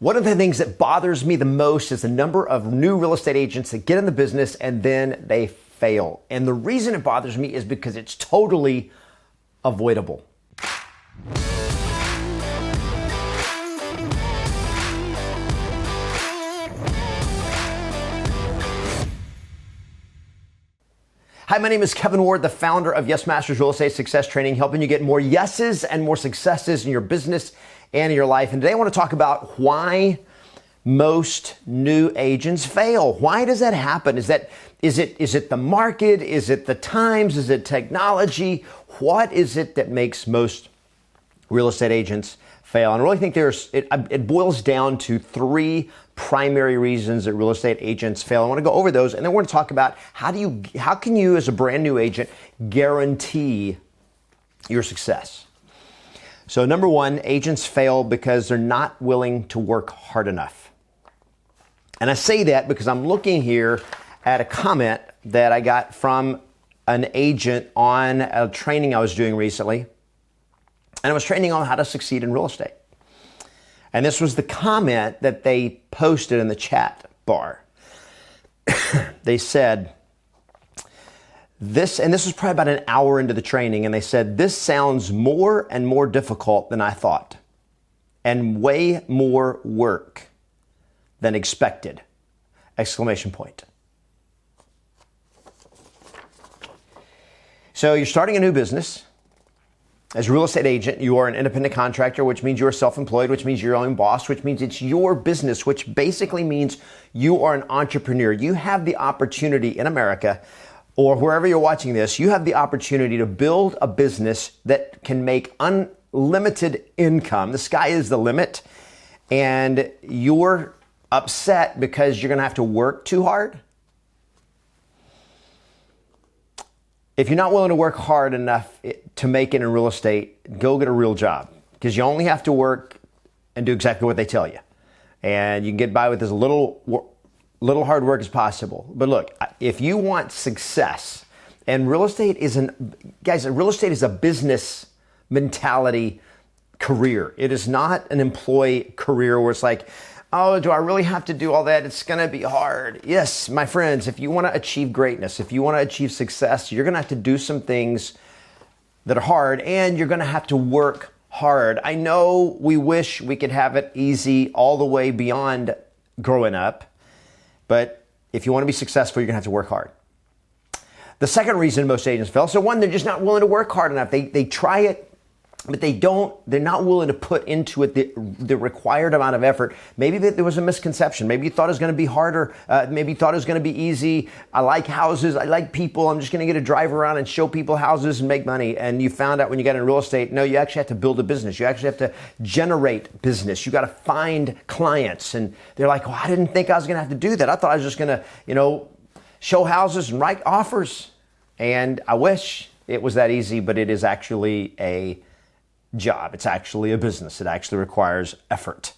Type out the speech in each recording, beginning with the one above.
One of the things that bothers me the most is the number of new real estate agents that get in the business and then they fail. And the reason it bothers me is because it's totally avoidable. Hi, my name is Kevin Ward, the founder of Yes Masters Real Estate Success Training, helping you get more yeses and more successes in your business and in your life. And today I want to talk about why most new agents fail. Why does that happen? Is it the market? Is it the times? Is it technology? What is it that makes most real estate agents fail? And I really think it boils down to three primary reasons that real estate agents fail. I want to go over those, and then we're going to talk about how can you as a brand new agent guarantee your success. So number one, agents fail because they're not willing to work hard enough. And I say that because I'm looking here at a comment that I got from an agent on a training I was doing recently. And I was training on how to succeed in real estate. And this was the comment that they posted in the chat bar. They said this, and this was probably about an hour into the training, and they said, "This sounds more and more difficult than I thought, and way more work than expected!" Exclamation point. So you're starting a new business. As a real estate agent, you are an independent contractor, which means you're self-employed, which means you're your own boss, which means it's your business, which basically means you are an entrepreneur. You have the opportunity in America, or wherever you're watching this, you have the opportunity to build a business that can make unlimited income. The sky is the limit, and you're upset because you're going to have to work too hard. If you're not willing to work hard enough to make it in real estate, go get a real job, because you only have to work and do exactly what they tell you. And you can get by with as little hard work as possible. But look, if you want success, and real estate is real estate is a business mentality career. It is not an employee career where it's like, oh, do I really have to do all that? It's going to be hard. Yes, my friends, if you want to achieve greatness, if you want to achieve success, you're going to have to do some things that are hard, and you're going to have to work hard. I know we wish we could have it easy all the way beyond growing up, but if you want to be successful, you're going to have to work hard. The second reason most agents fail, so one, they're just not willing to work hard enough. They try it, but they're not willing to put into it the required amount of effort. Maybe there was a misconception. Maybe you thought it was going to be harder. Maybe you thought it was going to be easy. I like houses. I like people. I'm just going to get to drive around and show people houses and make money. And you found out when you got in real estate, no, you actually have to build a business. You actually have to generate business. You got to find clients. And they're like, well, I didn't think I was going to have to do that. I thought I was just going to, show houses and write offers. And I wish it was that easy, but it is actually a job. It's actually a business. It actually requires effort,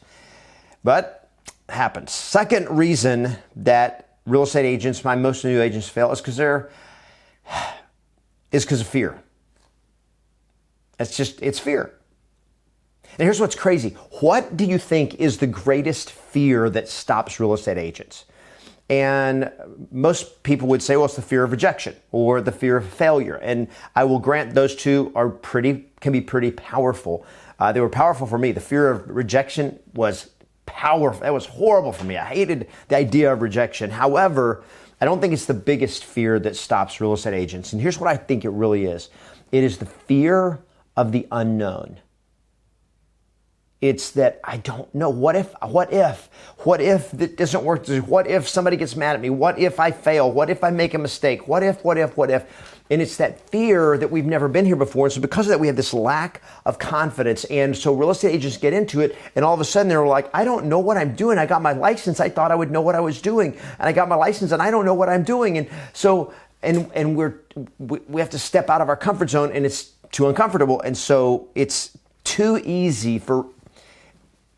but it happens. Second reason that real estate agents, most new agents fail is because of fear. It's fear. And here's what's crazy. What do you think is the greatest fear that stops real estate agents? And most people would say, well, it's the fear of rejection or the fear of failure. And I will grant those two can be pretty powerful. They were powerful for me. The fear of rejection was powerful. That was horrible for me. I hated the idea of rejection. However, I don't think it's the biggest fear that stops real estate agents. And here's what I think it really is. It is the fear of the unknown. It's that I don't know. What if it doesn't work? What if somebody gets mad at me? What if I fail? What if I make a mistake? What if? And it's that fear that we've never been here before. And so because of that, we have this lack of confidence. And so real estate agents get into it, and all of a sudden they're like, I don't know what I'm doing. I got my license. I thought I would know what I was doing. And I got my license and I don't know what I'm doing. And so, and we have to step out of our comfort zone, and it's too uncomfortable. And so it's too easy for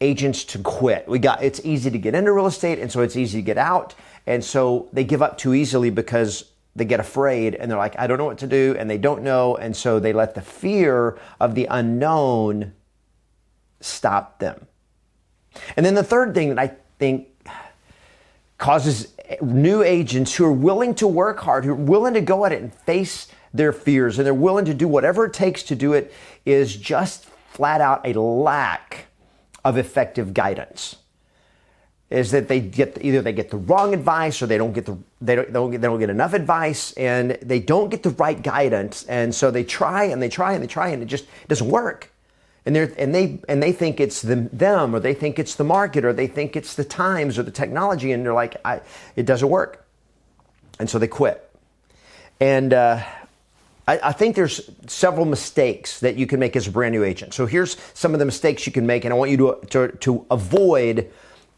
agents to quit. It's easy to get into real estate, and so it's easy to get out. And so they give up too easily because they get afraid and they're like, I don't know what to do, and they don't know. And so they let the fear of the unknown stop them. And then the third thing that I think causes new agents who are willing to work hard, who are willing to go at it and face their fears, and they're willing to do whatever it takes to do it, is just flat out a lack of effective guidance. Is that they get the wrong advice, or they don't get enough advice, and they don't get the right guidance, and so they try and it just doesn't work. And they think it's them, or they think it's the market, or they think it's the times or the technology, and they're like, it doesn't work, and so they quit. And I think there's several mistakes that you can make as a brand new agent. So here's some of the mistakes you can make, and I want you to avoid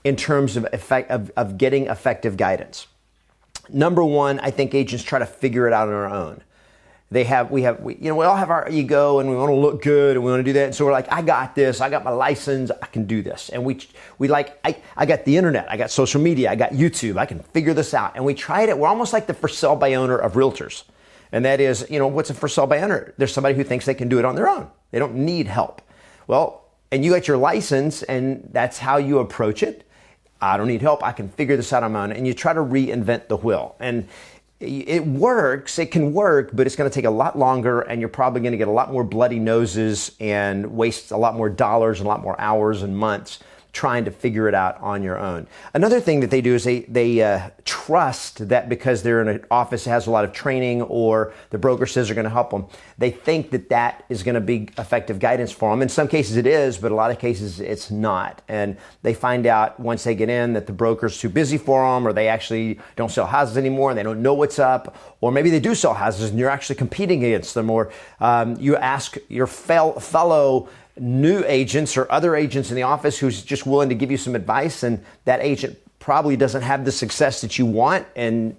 in terms of getting effective guidance. Number one, I think agents try to figure it out on their own. We all have our ego, and we want to look good, and we want to do that. And so we're like, I got this. I got my license. I can do this. And I got the internet. I got social media. I got YouTube. I can figure this out. And we tried it. We're almost like the for sale by owner of realtors. And that is, what's a for sale by owner? There's somebody who thinks they can do it on their own. They don't need help. Well, and you got your license, and that's how you approach it. I don't need help. I can figure this out on my own. And you try to reinvent the wheel. And it works, it can work, but it's going to take a lot longer, and you're probably going to get a lot more bloody noses and waste a lot more dollars and a lot more hours and months trying to figure it out on your own. Another thing that they do is they trust that because they're in an office that has a lot of training, or the broker says they're going to help them, they think that is going to be effective guidance for them. In some cases it is, but a lot of cases it's not. And they find out once they get in that the broker's too busy for them, or they actually don't sell houses anymore and they don't know what's up, or maybe they do sell houses and you're actually competing against them, or you ask your fellow new agents or other agents in the office who's just willing to give you some advice, and that agent probably doesn't have the success that you want, and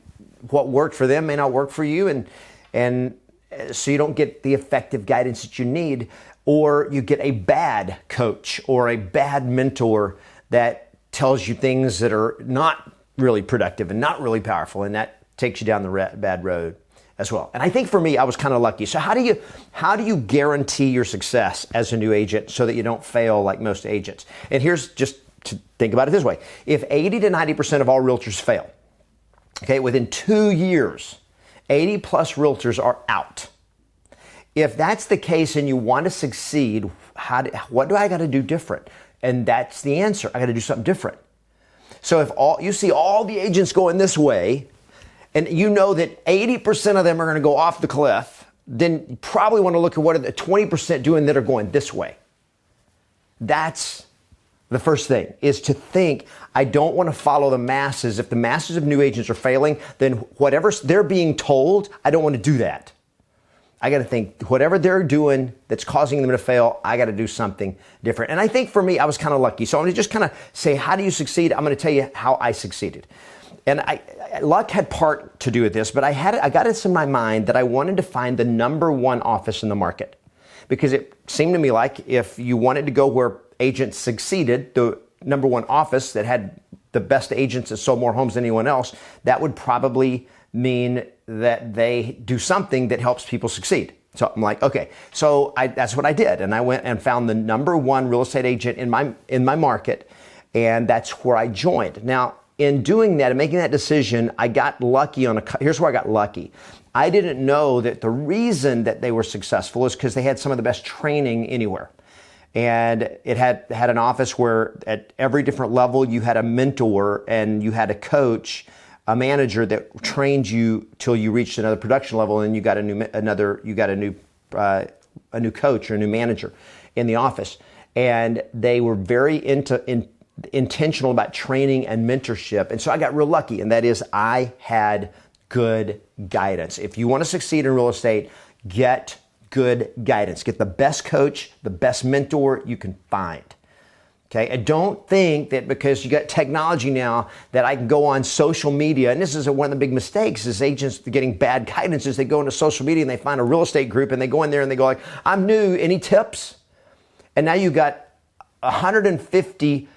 what worked for them may not work for you, and so you don't get the effective guidance that you need, or you get a bad coach or a bad mentor that tells you things that are not really productive and not really powerful, and that takes you down the bad road as well. And I think for me, I was kind of lucky. So how do you guarantee your success as a new agent so that you don't fail like most agents? And here's just to think about it this way. If 80 to 90% of all realtors fail, okay, within 2 years, 80 plus realtors are out. If that's the case and you want to succeed, what do I got to do different? And that's the answer. I got to do something different. So if you see all the agents going this way, and you know that 80% of them are going to go off the cliff, then you probably want to look at what are the 20% doing that are going this way. That's the first thing, is to think, I don't want to follow the masses. If the masses of new agents are failing, then whatever they're being told, I don't want to do that. I got to think, whatever they're doing that's causing them to fail, I got to do something different. And I think for me, I was kind of lucky. So I'm going to just kind of say, how do you succeed? I'm going to tell you how I succeeded. And luck had part to do with this, but I got this in my mind that I wanted to find the number one office in the market, because it seemed to me like if you wanted to go where agents succeeded, the number one office that had the best agents that sold more homes than anyone else, that would probably mean that they do something that helps people succeed. So I'm like, okay, so that's what I did. And I went and found the number one real estate agent in my market, and that's where I joined. Now, in doing that and making that decision, I got lucky here's where I got lucky. I didn't know that the reason that they were successful is because they had some of the best training anywhere. And it had an office where at every different level you had a mentor and you had a coach, a manager that trained you till you reached another production level, and you got a new coach or a new manager in the office. And they were very intentional about training and mentorship. And so I got real lucky, and that is I had good guidance. If you want to succeed in real estate, get good guidance. Get the best coach, the best mentor you can find. Okay, and don't think that because you got technology now that I can go on social media, and this is one of the big mistakes is agents getting bad guidance is they go into social media and they find a real estate group and they go in there and they go like, I'm new, any tips? And now you got 150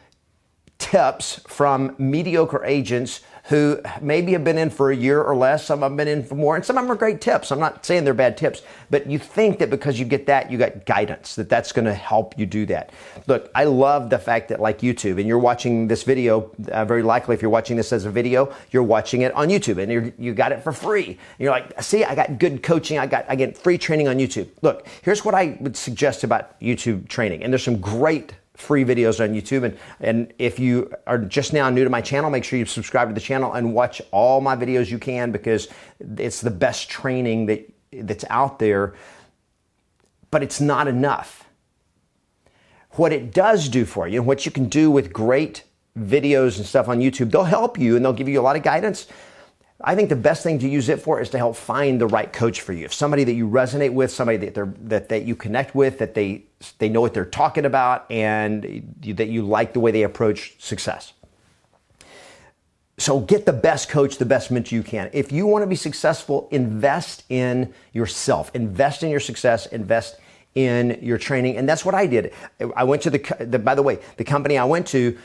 tips from mediocre agents who maybe have been in for a year or less. Some have been in for more, and some of them are great tips. I'm not saying they're bad tips, but you think that because you get that, you got guidance, that's going to help you do that. Look, I love the fact that like YouTube, and you're watching this video, very likely if you're watching this as a video, you're watching it on YouTube, and you got it for free. And you're like, see, I got good coaching. I get free training on YouTube. Look, here's what I would suggest about YouTube training, and there's some great free videos on YouTube. And if you are just now new to my channel, make sure you subscribe to the channel and watch all my videos you can, because it's the best training that's out there, but it's not enough. What it does do for you, and what you can do with great videos and stuff on YouTube, they'll help you and they'll give you a lot of guidance. I think the best thing to use it for is to help find the right coach for you. If somebody that you resonate with, somebody that you connect with, that they know what they're talking about, and that you like the way they approach success. So get the best coach, the best mentor you can. If you want to be successful, invest in yourself, invest in your success, invest in your training. And that's what I did. I went to by the way, the company I went to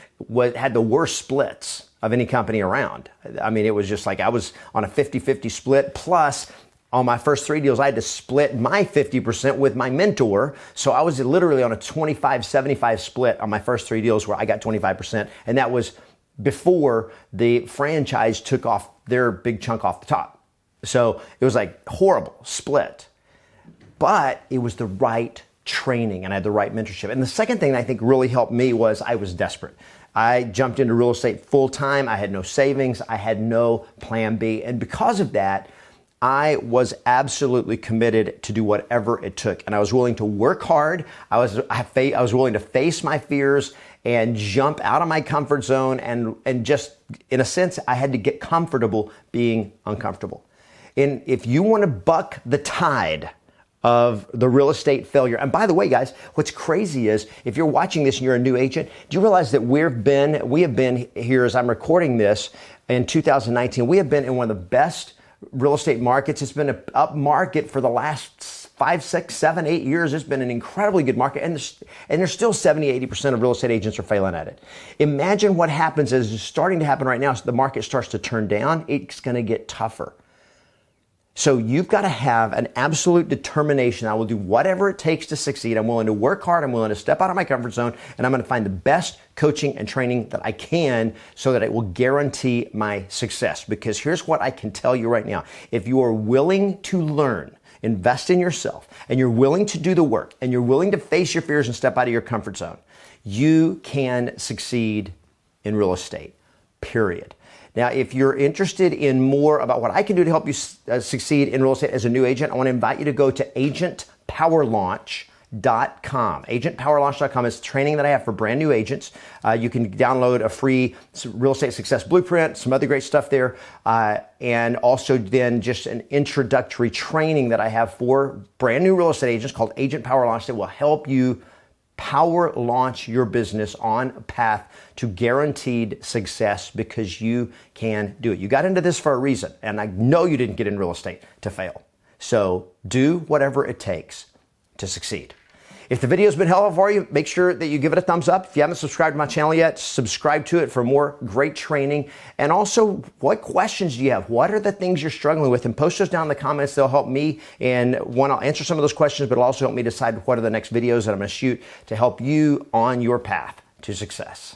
had the worst splits of any company around. I mean, it was just like I was on a 50-50 split, plus on my first 3 deals, I had to split my 50% with my mentor. So I was literally on a 25-75 split on my first 3 deals, where I got 25%. And that was before the franchise took off their big chunk off the top. So it was like horrible split, but it was the right training and I had the right mentorship. And the second thing that I think really helped me was I was desperate. I jumped into real estate full time. I had no savings. I had no plan B. And because of that, I was absolutely committed to do whatever it took. And I was willing to work hard. I was willing to face my fears and jump out of my comfort zone. And just, in a sense, I had to get comfortable being uncomfortable. And if you want to buck the tide of the real estate failure. And by the way, guys, what's crazy is if you're watching this and you're a new agent, do you realize that we have been here as I'm recording this in 2019, we have been in one of the best real estate markets. It's been an up market for the last 5, 6, 7, 8 years. It's been an incredibly good market. And there's still 70-80% of real estate agents are failing at it. Imagine what happens as is starting to happen right now. So the market starts to turn down. It's going to get tougher. So you've got to have an absolute determination. I will do whatever it takes to succeed. I'm willing to work hard. I'm willing to step out of my comfort zone, and I'm going to find the best coaching and training that I can so that it will guarantee my success. Because here's what I can tell you right now. If you are willing to learn, invest in yourself, and you're willing to do the work, and you're willing to face your fears and step out of your comfort zone, you can succeed in real estate, period. Now, if you're interested in more about what I can do to help you succeed in real estate as a new agent, I want to invite you to go to agentpowerlaunch.com. Agentpowerlaunch.com is training that I have for brand new agents. You can download a free real estate success blueprint, some other great stuff there, and also then just an introductory training that I have for brand new real estate agents called Agent Power Launch that will help you power launch your business on a path to guaranteed success, because you can do it. You got into this for a reason, and I know you didn't get in real estate to fail. So do whatever it takes to succeed. If the video's been helpful for you, make sure that you give it a thumbs up. If you haven't subscribed to my channel yet, subscribe to it for more great training. And also, what questions do you have? What are the things you're struggling with? And post those down in the comments. They'll help me. And one, I'll answer some of those questions, but it'll also help me decide what are the next videos that I'm going to shoot to help you on your path to success.